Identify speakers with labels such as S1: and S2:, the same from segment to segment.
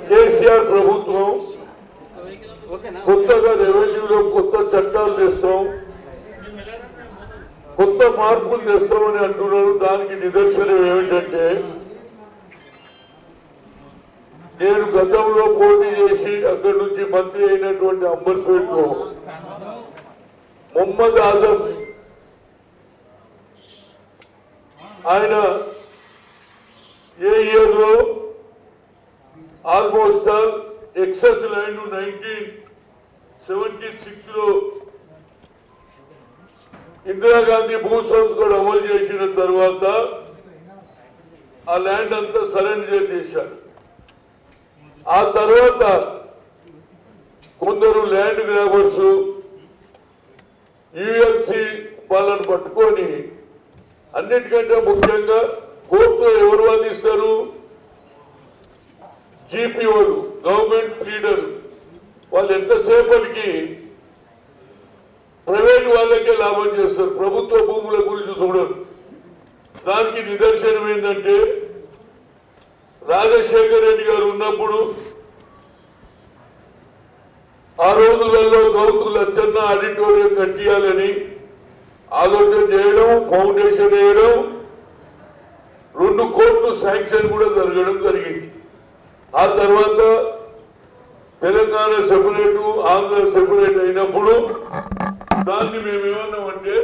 S1: కేసీఆర్ ప్రభుత్వం కొత్తగా రెవెన్యూలో కొత్త చట్టాలు తెస్తాం, కొత్త మార్పులు తెస్తామని అంటున్నారు. దానికి నిదర్శనం ఏమిటంటే, నేను గతంలో పోటీ చేసి అక్కడి నుంచి మంత్రి అయినటువంటి అంబర్పేటలో మొహమ్మద్ ఆజం ఆయన ఏ ఇయర్ లో ఆల్మోస్ట్ ఆల్ ఎక్సెస్ ల్యాండ్ 1976 లో ఇందిరాగాంధీ భూ సంస్కరణ అమలు చేసిన తర్వాత ఆ ల్యాండ్ అంతా సరెండర్ చేశారు. ఆ తర్వాత కొందరు ల్యాండ్ గ్రాబర్స్ యుఎల్సి వాళ్ళని పట్టుకొని, అన్నిటికంటే ముఖ్యంగా కోర్టులో ఎవరు వాదిస్తారు? జీపీఓలు, గవర్నమెంట్ లీడర్. వాళ్ళు ఎంతసేపటికి ప్రైవేట్ వాళ్ళకే లాభం చేస్తారు, ప్రభుత్వ భూముల గురించి చూడరు. దానికి నిదర్శనం ఏంటంటే, రాజశేఖర రెడ్డి గారు ఉన్నప్పుడు ఆ రోజులలో గౌతు లచ్చన్న ఆడిటోరియం కట్టియాలని ఆలోచన చేయడం, ఫౌండేషన్ వేయడం, 2 కోట్లు శాంక్షన్ కూడా జరగడం జరిగింది. ఆ తర్వాత తెలంగాణ సెపరేటు, ఆంధ్ర సెపరేట్ అయినప్పుడు దాన్ని మేమేమన్నామంటే,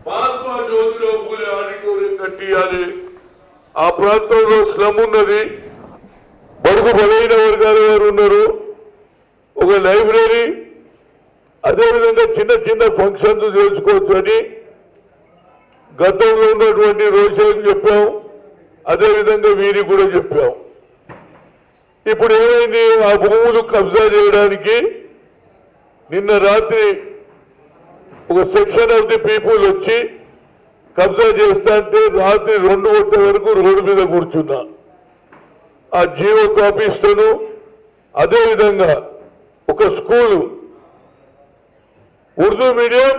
S1: మహాత్మా జ్యోతిరావు పూలే ఆడిటోరియం కట్టియాలి. ఆ ప్రాంతంలో స్లమ్ ఉన్నది, బడుగు బలైన వర్గాల వారు ఉన్నారు, ఒక లైబ్రరీ, అదేవిధంగా చిన్న చిన్న ఫంక్షన్లు చేసుకోవచ్చు అని గతంలో ఉన్నటువంటి రోషయ్యకు చెప్పాం, అదేవిధంగా వీరికి కూడా చెప్పాం. ఇప్పుడు ఏమైంది? ఆ భూములు కబ్జా చేయడానికి నిన్న రాత్రి ఒక సెక్షన్ ఆఫ్ ది పీపుల్ వచ్చి కబ్జా చేస్తా అంటే రాత్రి 2 గంటల వరకు రోడ్డు మీద కూర్చున్నా. ఆ జీవో కాపీ ఇస్తాను. అదేవిధంగా ఒక school, Urdu medium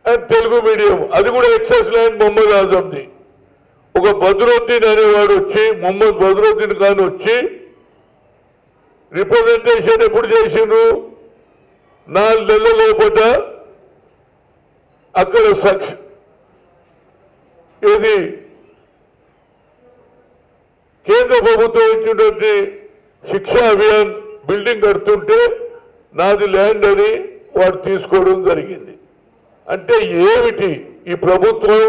S1: and Telugu medium, అది కూడా ఎక్సెస్ ల్యాండ్ మొహమ్మద్ ఆజంది. ఒక బద్రుద్దీన్ అనేవాడు వచ్చి, మొహమ్మద్ బద్రుద్దీన్ ఖాన్ వచ్చి రిప్రజెంటేషన్ ఎప్పుడు చేసిండ్రు? 4 నెలల లోపల అక్కడ ఇది కేంద్ర ప్రభుత్వం ఇచ్చినటువంటి శిక్షా అభియాన్ బిల్డింగ్ కడుతుంటే నాది ల్యాండ్ అని వాడు తీసుకోవడం జరిగింది. అంటే ఏమిటి ఈ ప్రభుత్వం?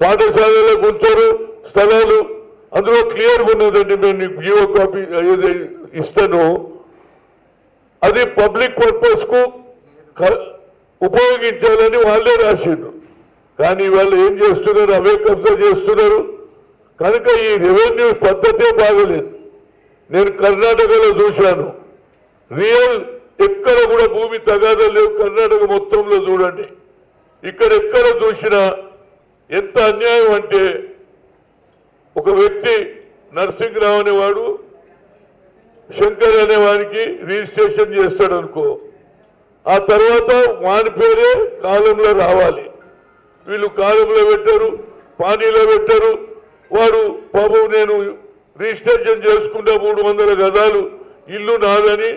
S1: పాఠశాలలో ఉంచారు స్థలాలు, అందులో క్లియర్గా ఉన్నదండి. మేము జీవో కాపీ ఏది ఇస్తాను, అది పబ్లిక్ పర్పస్ కు ఉపయోగించాలని వాళ్ళే రాసిండ్రు. కానీ వాళ్ళు ఏం చేస్తున్నారు? అవే కబ్జా చేస్తున్నారు. కనుక ఈ రెవెన్యూ పద్ధతే బాగలేదు. నేను కర్ణాటకలో చూశాను, రియల్ ఎక్కడ కూడా భూమి తగాదాలు లేవు. కర్ణాటక మొత్తంలో చూడండి, ఇక్కడ ఎక్కడ చూసినా ఎంత అన్యాయం అంటే, ఒక వ్యక్తి నరసింహరావు అనేవాడు శంకర్ అనేవాడికి రిజిస్ట్రేషన్ చేస్తాడు అనుకో, ఆ తర్వాత వాని పేరే కాలంలో రావాలి. వీళ్ళు కాలంలో పెట్టారు, పానీలో పెట్టారు. వాడు పాపం నేను రిజిస్ట్రేషన్ చేసుకుంటే 300 గజాలు ఇల్లు నాదని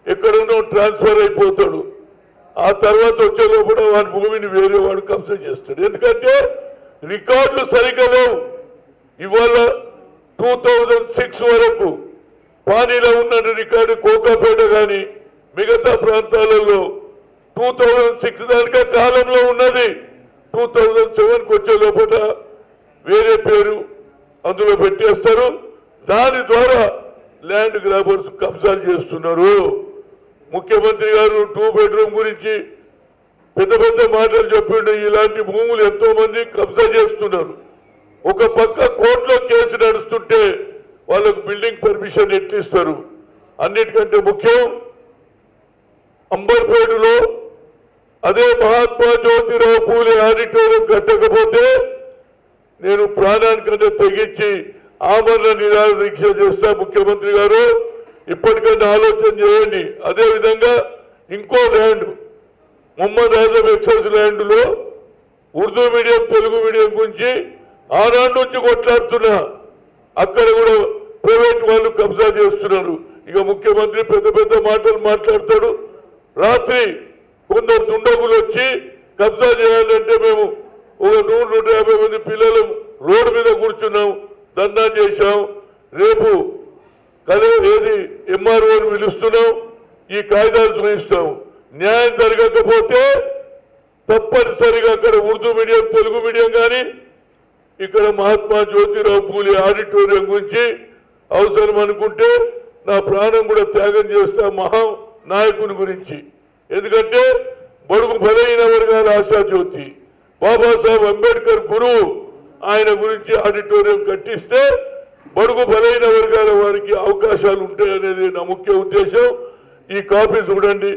S1: ఎక్కడున్నో ట్రాన్స్ఫర్ అయిపోతాడు. ఆ తర్వాత వచ్చే లోపల వాడి భూమిని వేరే వాడు కబ్జా చేస్తాడు. ఎందుకంటే రికార్డులు సరిగ్గా లేవు. ఇవాళ 2006 వరకు పానీలో ఉన్న రికార్డు కోకాపేట కానీ మిగతా ప్రాంతాలలో 2006 దానికా కాలంలో ఉన్నది. 2007కు వచ్చే లోపల వేరే పేరు అందులో పెట్టేస్తారు. దాని ద్వారా ల్యాండ్ గ్రాబర్స్ కబ్జాలు చేస్తున్నారు. ముఖ్యమంత్రి గారు 2 బెడ్రూమ్ గురించి పెద్ద పెద్ద మాటలు చెప్పిండు. ఇలాంటి భూములు ఎంతో మంది కబ్జా చేస్తున్నారు. ఒక పక్క కోర్టులో కేసు నడుస్తుంటే వాళ్ళకు బిల్డింగ్ పర్మిషన్ ఎట్లిస్తారు? అన్నిటికంటే ముఖ్యం, అంబర్పేటలో అదే మహాత్మా జ్యోతిరావు పూలే ఆడిటోరియం కట్టకపోతే నేను ప్రాణానికంటే తెగించి ఆమరణ నిరాహార దీక్ష చేస్తా. ముఖ్యమంత్రి గారు ఇప్పటికైనా ఆలోచన చేయండి. అదేవిధంగా ఇంకో ల్యాండ్ మొహమ్మద్ ఆజం ఎక్సెస్ ల్యాండ్లో ఉర్దూ మీడియం, తెలుగు మీడియం గురించి ఆనాడు నుంచి కొట్లాడుతున్నా. అక్కడ కూడా ప్రైవేట్ వాళ్ళు కబ్జా చేస్తున్నారు. ఇక ముఖ్యమంత్రి పెద్ద పెద్ద మాటలు మాట్లాడతాడు. రాత్రి కొందరు దుండగులు వచ్చి కబ్జా చేయాలంటే మేము ఒక 100-150 మంది పిల్లలు రోడ్డు మీద కూర్చున్నాం, ధర్నా చేశాం. రేపు ఏది ఎంఆర్ఓని పిలుస్తున్నాం, ఈ కాగితాలు చూపిస్తాం. న్యాయం జరగకపోతే తప్పనిసరిగా అక్కడ ఉర్దూ మీడియం, తెలుగు మీడియం కానీ ఇక్కడ మహాత్మా జ్యోతిరావు పూలే ఆడిటోరియం గురించి అవసరం అనుకుంటే నా ప్రాణం కూడా త్యాగం చేస్తా మహా నాయకుని గురించి. ఎందుకంటే బడుగు బలైన వర్గాల ఆశాజ్యోతి బాబాసాహెబ్ అంబేద్కర్ గురువు, ఆయన గురించి ఆడిటోరియం కట్టిస్తే బడుగు బలైన వర్గాల వారికి అవకాశాలు ఉంటాయనేది నా ముఖ్య ఉద్దేశం. ఈ కాపీ చూడండి.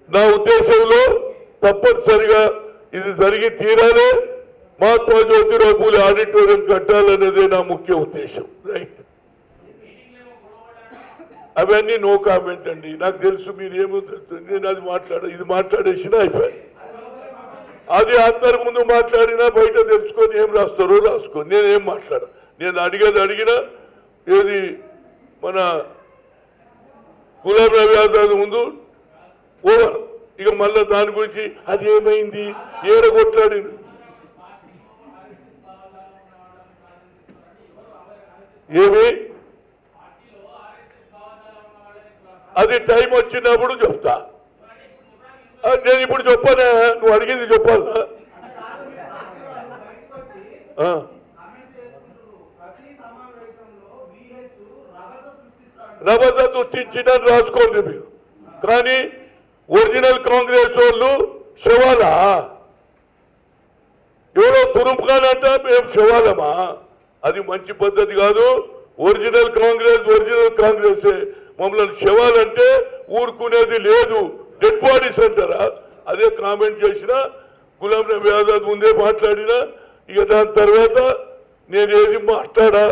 S1: నా ఉద్దేశంలో తప్పనిసరిగా ఇది జరిగి తీరాలే, మహాత్మా జ్యోతిరావు పూలే ఆడిటోరియం కట్టాలనేదే నా ముఖ్య ఉద్దేశం. రైట్, అవన్నీ నో కామెంట్ అండి. నాకు తెలుసు మీరు ఏమో తెలుసు, నేను అది ఇది మాట్లాడేసినా అయిపోయాయి. అది అందరి ముందు మాట్లాడినా బయట తెలుసుకొని ఏం రాస్తారో రాసుకొని నేనేం మాట్లాడా. నేను అడిగినా ఏది మన గులాం నబీ ఆజాద్ ముందు ఓవర్. ఇక మళ్ళా దాని గురించి అది ఏమైంది ఏరగొట్లాడి ఏమి అది టైం వచ్చినప్పుడు చెప్తా. నేను ఇప్పుడు చెప్పానా, నువ్వు అడిగింది చెప్పాలా? రభస సృష్టించినని రాసుకోండి మీరు. కానీ ఒరిజినల్ కాంగ్రెస్ వాళ్ళు శవాలా? ఎవరో తురుముకానంట మేము శవాలమా? అది మంచి పద్ధతి కాదు. ఒరిజినల్ కాంగ్రెస్ మమ్మల్ని శవాలంటే ఊరుకునేది లేదు. డెడ్ బాడీస్ అంటారా? అదే కామెంట్ చేసిన గులాం నబీ ఆజాద్ ముందే మాట్లాడినా. ఇక దాని తర్వాత నేను ఏది మాట్లాడా